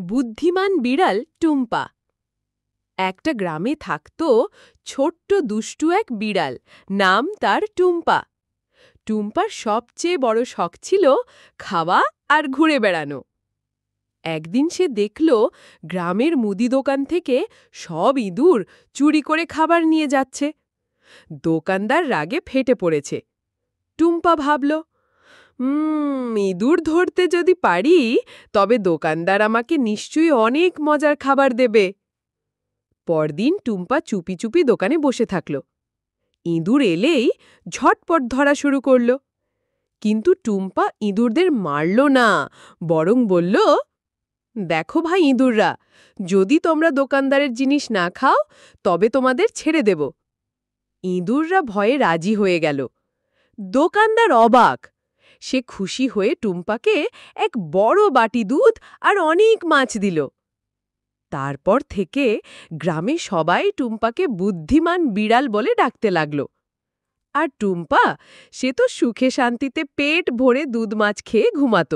বুদ্ধিমান বিড়াল টুম্পা। একটা গ্রামে থাকত ছোট্ট দুষ্টু এক বিড়াল, নাম তার টুম্পা। টুম্পার সবচেয়ে বড় শখ ছিল খাওয়া আর ঘুরে বেড়ানো। একদিন সে দেখল গ্রামের মুদি দোকান থেকে সব ইঁদুর চুরি করে খাবার নিয়ে যাচ্ছে। দোকানদার রাগে ফেটে পড়েছে। টুম্পা ভাবল, ইঁদুর ধরতে যদি পারি তবে দোকানদার আমাকে নিশ্চয়ই অনেক মজার খাবার দেবে। পরদিন টুম্পা চুপি চুপি দোকানে বসে থাকল। ইঁদুর এলেই ঝটপট ধরা শুরু করল। কিন্তু টুম্পা ইঁদুরদের মারল না, বরং বলল, দেখো ভাই ইঁদুররা, যদি তোমরা দোকানদারের জিনিস না খাও তবে তোমাদের ছেড়ে দেব। ইঁদুররা ভয়ে রাজি হয়ে গেল। দোকানদার অবাক। সে খুশি হয়ে টুম্পাকে এক বড় বাটি দুধ আর অনেক মাছ দিল। তারপর থেকে গ্রামে সবাই টুম্পাকে বুদ্ধিমান বিড়াল বলে ডাকতে লাগল। আর টুম্পা, সে তো সুখে শান্তিতে পেট ভরে দুধ মাছ খেয়ে ঘুমাত।